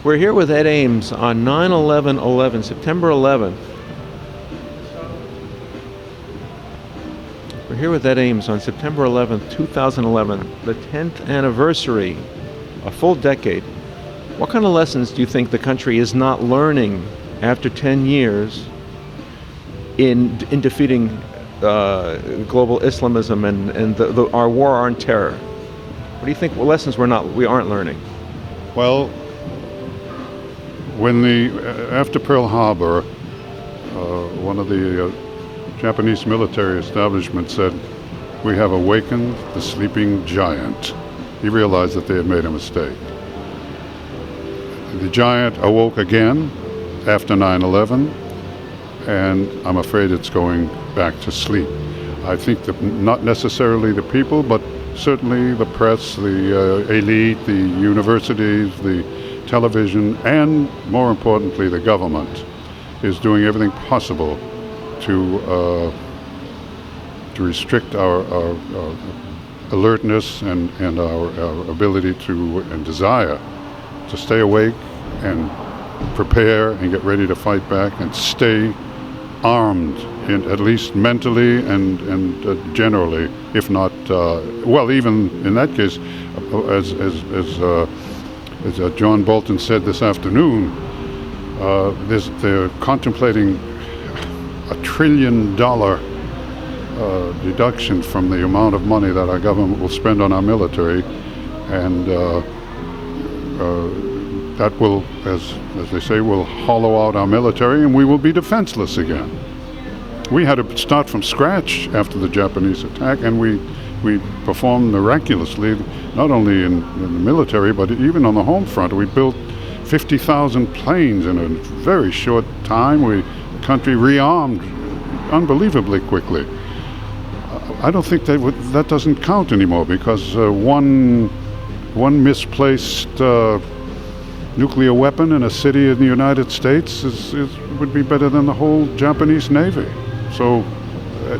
We're here with Ed Ames on 9/11/11, September 11th. We're here with Ed Ames on September 11th, 2011, the 10th anniversary, a full decade. What kind of lessons do you think the country is not learning after 10 years in defeating global Islamism and our war on terror? What do you think? What lessons we aren't learning? Well, after Pearl Harbor, one of the Japanese military establishment said, "We have awakened the sleeping giant." He realized that they had made a mistake. The giant awoke again after 9/11, and I'm afraid it's going back to sleep. I think that not necessarily the people, but certainly the press, the elite, the universities, the television, and more importantly, the government is doing everything possible to restrict our alertness and our ability and desire to stay awake and prepare and get ready to fight back and stay armed, at least mentally and generally, if not, even in that case, as John Bolton said this afternoon, they're contemplating $1 trillion deduction from the amount of money that our government will spend on our military, and that will, as they say, will hollow out our military, and we will be defenseless again. We had to start from scratch after the Japanese attack, and we performed miraculously, not only in the military, but even on the home front. We built 50,000 planes in a very short time. The country rearmed unbelievably quickly. I don't think that doesn't count anymore, because one misplaced nuclear weapon in a city in the United States would be better than the whole Japanese Navy. So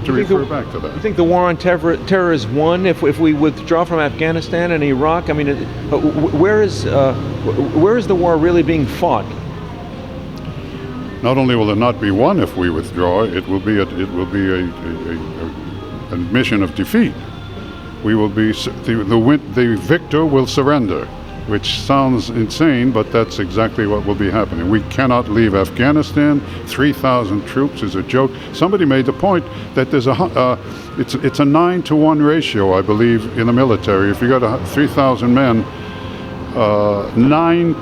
to refer back to that. You think the war on terror is won if we withdraw from Afghanistan and Iraq? I mean, where is the war really being fought? Not only will it not be won if we withdraw, it will be a mission of defeat. We will be the victor will surrender, which sounds insane, but that's exactly what will be happening. We cannot leave Afghanistan. 3,000 troops is a joke. Somebody made the point that there's it's a 9-to-1 ratio, I believe, in the military. If you got 3,000 men, 9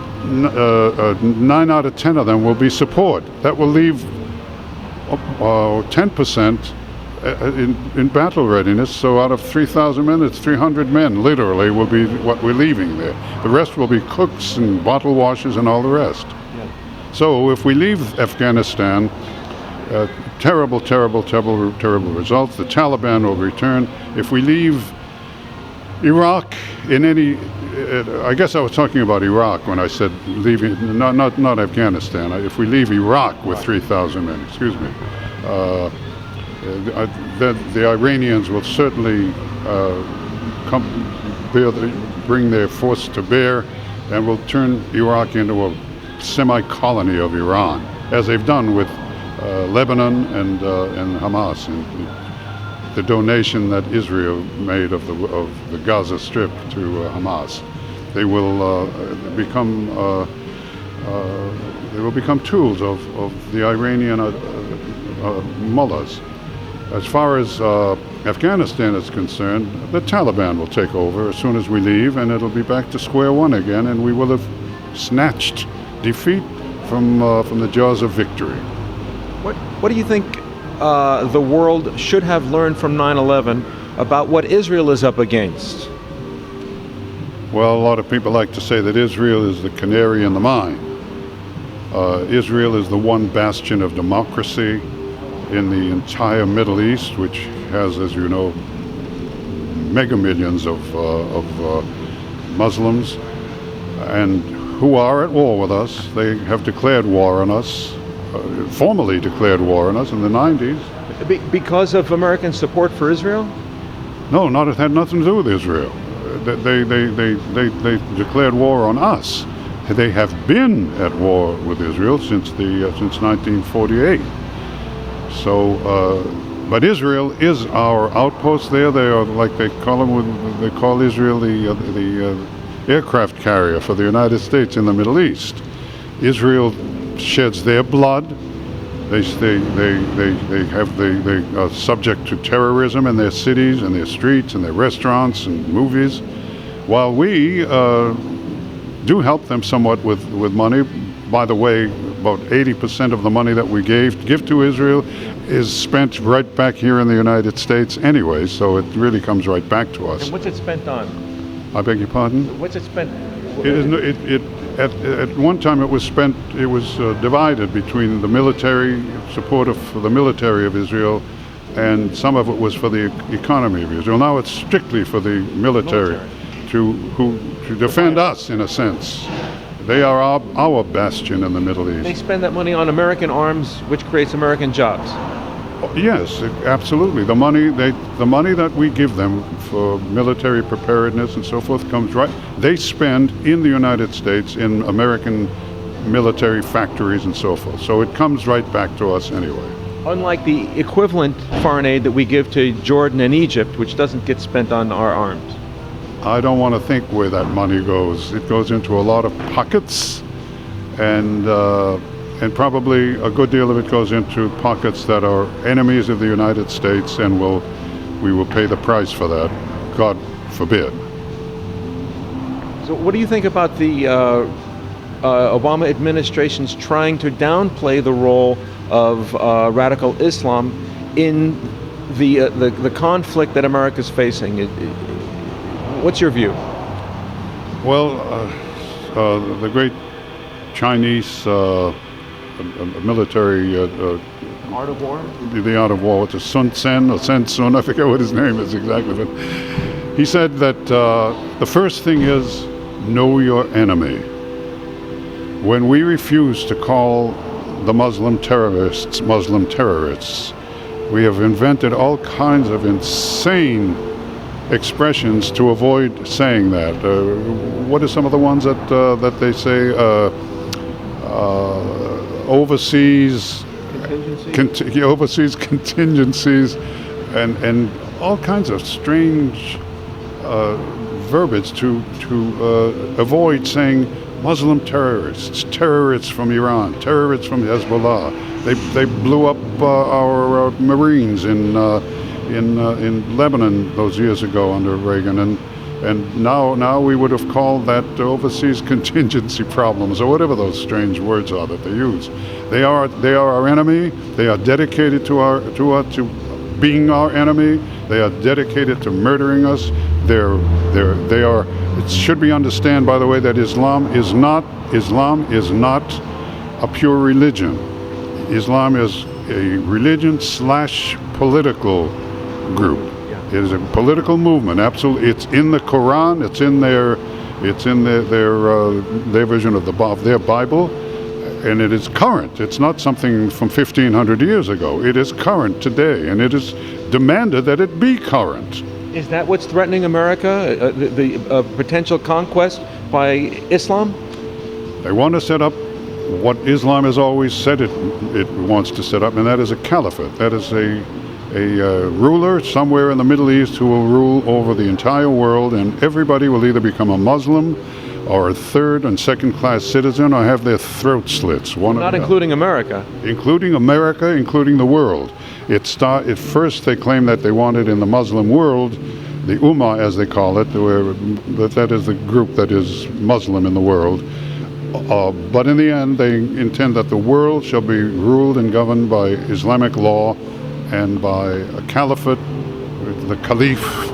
out of 10 of them will be support. That will leave 10% in battle readiness. So out of 3,000 men, it's 300 men, literally, will be what we're leaving there. The rest will be cooks and bottle washers and all the rest. Yeah. So if we leave Afghanistan, terrible results. The Taliban will return. If we leave Iraq I guess I was talking about Iraq when I said leaving, not Afghanistan. If we leave Iraq with 3,000 men, excuse me, the Iranians will certainly bring their force to bear and will turn Iraq into a semi-colony of Iran, as they've done with Lebanon and Hamas, and the donation that Israel made of the Gaza Strip to Hamas. They will become tools of the Iranian mullahs. As far as Afghanistan is concerned, the Taliban will take over as soon as we leave, and it'll be back to square one again, and we will have snatched defeat from the jaws of victory. What do you think the world should have learned from 9/11 about what Israel is up against? Well, a lot of people like to say that Israel is the canary in the mine. Israel is the one bastion of democracy in the entire Middle East, which has, as you know, mega millions of Muslims, and who are at war with us. They have declared war on us, formally declared war on us in the 90s. Because of American support for Israel? No, it had nothing to do with Israel. They declared war on us. They have been at war with Israel since 1948. So, but Israel is our outpost there. They are, like they call them, they call Israel the aircraft carrier for the United States in the Middle East. Israel sheds their blood. They are subject to terrorism in their cities and their streets and their restaurants and movies, while we do help them somewhat with money. By the way, about 80% of the money that we give to Israel is spent right back here in the United States anyway, so it really comes right back to us. And what's it spent on? I beg your pardon? What's it spent? At one time it was spent, it was divided between the military support for the military of Israel, and some of it was for the economy of Israel. Now it's strictly for the military. To defend us, in a sense. They are our bastion in the Middle East. They spend that money on American arms, which creates American jobs. Yes, absolutely. The money that we give them for military preparedness and so forth comes right. They spend in the United States in American military factories and so forth. So it comes right back to us anyway. Unlike the equivalent foreign aid that we give to Jordan and Egypt, which doesn't get spent on our arms. I don't want to think where that money goes. It goes into a lot of pockets, and probably a good deal of it goes into pockets that are enemies of the United States, and we will pay the price for that. God forbid. So what do you think about the Obama administration's trying to downplay the role of radical Islam in the conflict that America's facing? What's your view? Well, the great Chinese military Art of War? The Art of War, it's Sun Tzu or Sun Tzu, I forget what his name is exactly, but he said that the first thing is know your enemy. When we refuse to call the Muslim terrorists, we have invented all kinds of insane expressions to avoid saying that. What are some of the ones that they say? Overseas contingencies, and all kinds of strange verbiage to avoid saying Muslim terrorists from Iran, terrorists from Hezbollah. They blew up our Marines in Lebanon those years ago under Reagan, and now we would have called that overseas contingency problems, or whatever those strange words are that they use. They are our enemy. They are dedicated to being our enemy. They are dedicated to murdering us. They are. It should be understood, by the way, that Islam is not a pure religion. Islam is a religion / political group. Yeah. It is a political movement. Absolutely, it's in the Quran. It's in their version of their Bible, and it is current. It's not something from 1,500 years ago. It is current today, and it is demanded that it be current. Is that what's threatening America? The potential conquest by Islam? They want to set up what Islam has always said it wants to set up, and that is a caliphate. That is a ruler somewhere in the Middle East who will rule over the entire world, and everybody will either become a Muslim or a third and second class citizen or have their throat slits. Not including America. Including America, including the world. At first they claimed that they wanted in the Muslim world, the Ummah as they call it, that is the group that is Muslim in the world. But in the end they intend that the world shall be ruled and governed by Islamic law and by a caliphate, the caliph.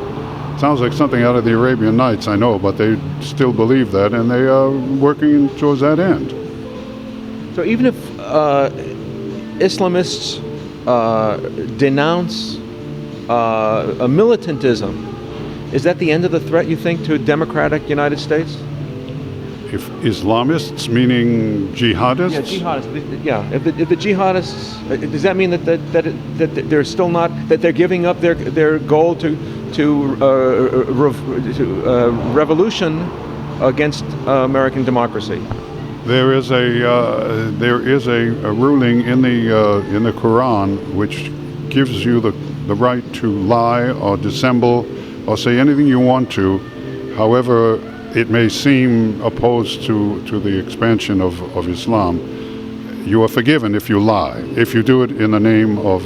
Sounds like something out of the Arabian Nights, I know, but they still believe that, and they are working towards that end. So even if Islamists denounce militantism, is that the end of the threat, you think, to a democratic United States? If Islamists, meaning jihadists? Yeah, jihadists. Yeah, if the jihadists, does that mean that they're still not, that they're giving up their goal to revolution against American democracy? There is a ruling in the Quran which gives you the right to lie or dissemble or say anything you want to. However, it may seem opposed to the expansion of Islam. You are forgiven if you lie, if you do it in the name of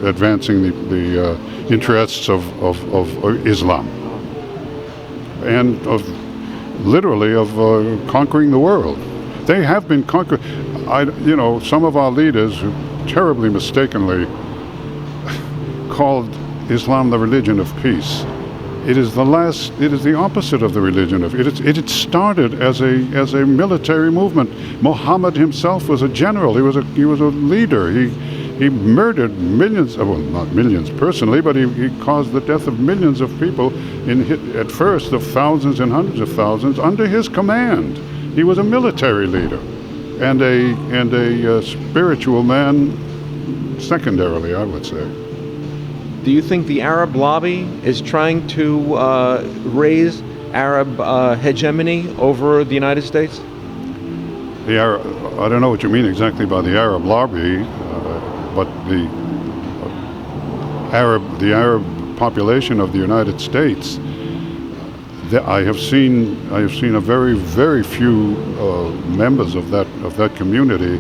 advancing the interests of Islam and literally of conquering the world. They have been conquered. Some of our leaders who terribly mistakenly called Islam the religion of peace. It is the opposite of the religion of it. It started as a military movement. Muhammad himself was a general. He was a leader. He murdered millions, well, not millions personally, but he caused the death of millions of people at first of thousands and hundreds of thousands under his command. He was a military leader and a spiritual man secondarily, I would say. Do you think the Arab lobby is trying to raise Arab hegemony over the United States? I don't know what you mean exactly by the Arab lobby, but the Arab population of the United States, I have seen a very few members of that community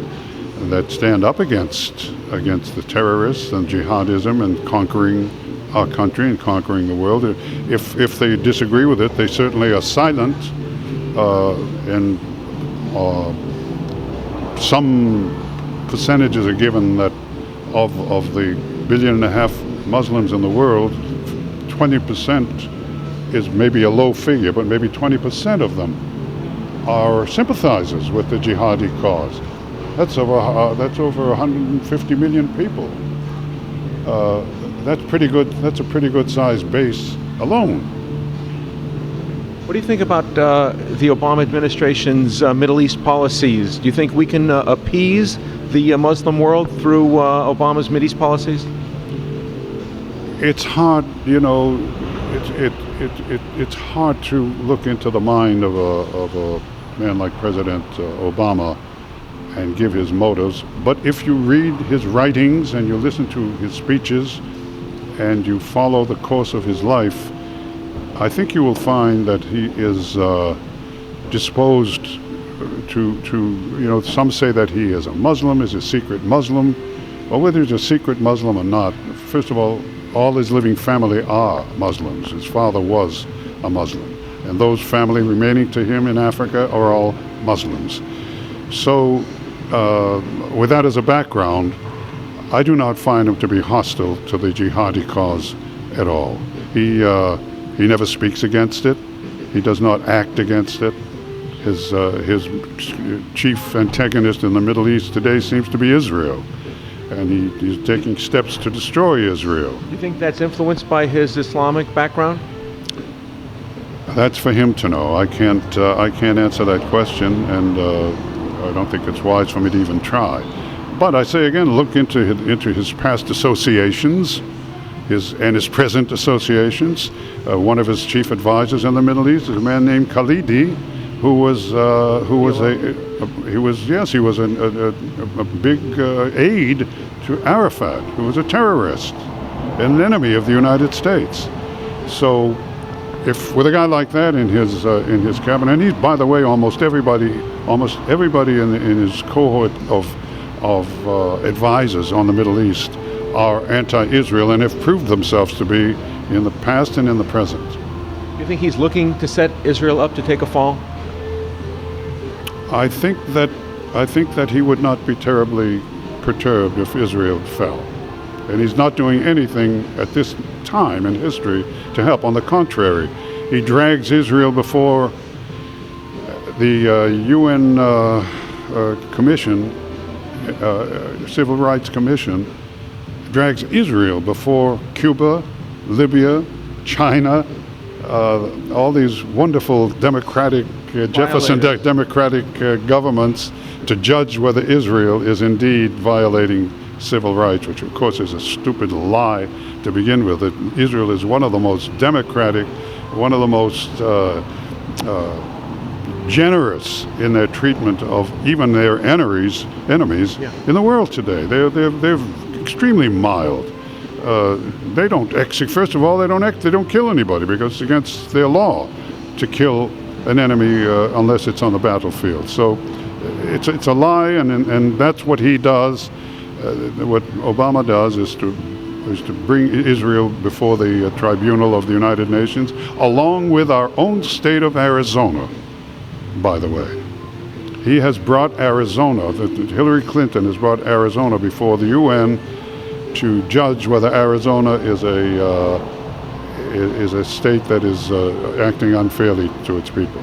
that stand up against the terrorists and jihadism and conquering our country and conquering the world. If they disagree with it, they certainly are silent, and some percentages are given that of the 1.5 billion Muslims in the world, 20% is maybe a low figure, but maybe 20% of them are sympathizers with the jihadi cause. That's over 150 million people. That's pretty good. That's a pretty good sized base alone. What do you think about the Obama administration's Middle East policies? Do you think we can appease the Muslim world through Obama's Mideast policies? It's hard, it's hard to look into the mind of a man like President Obama and give his motives. But if you read his writings and you listen to his speeches and you follow the course of his life, I think you will find that he is disposed to some say that he is a Muslim, is a secret Muslim. Well, whether he's a secret Muslim or not, first of all his living family are Muslims. His father was a Muslim. And those family remaining to him in Africa are all Muslims. So, with that as a background, I do not find him to be hostile to the jihadi cause at all. He never speaks against it. He does not act against it. His chief antagonist in the Middle East today seems to be Israel, and he's taking steps to destroy Israel. Do you think that's influenced by his Islamic background? That's for him to know. I can't answer that question, and I don't think it's wise for me to even try. But I say again, look into his past associations, his present associations. One of his chief advisors in the Middle East is a man named Khalidi, who was a big aide to Arafat, who was a terrorist, an enemy of the United States. So, if with a guy like that in his cabinet, and he's, by the way, almost everybody in his cohort of advisors on the Middle East are anti-Israel and have proved themselves to be in the past and in the present. Do you think he's looking to set Israel up to take a fall? I think that he would not be terribly perturbed if Israel fell. And he's not doing anything at this time in history to help. On the contrary, he drags Israel before the UN Commission, Civil Rights Commission, drags Israel before Cuba, Libya, China, all these wonderful democratic, Jefferson democratic governments to judge whether Israel is indeed violating civil rights, which of course is a stupid lie to begin with. Israel is one of the most democratic, one of the most generous in their treatment of even their enemies Yeah. in the world today. They're extremely mild. They don't execute. First of all, they don't kill anybody because it's against their law to kill an enemy unless it's on the battlefield. So it's a lie, and that's what he does. What Obama does is to bring Israel before the tribunal of the United Nations, along with our own state of Arizona, by the way. He has brought Arizona, Hillary Clinton has brought Arizona before the UN to judge whether Arizona is a state that is acting unfairly to its people.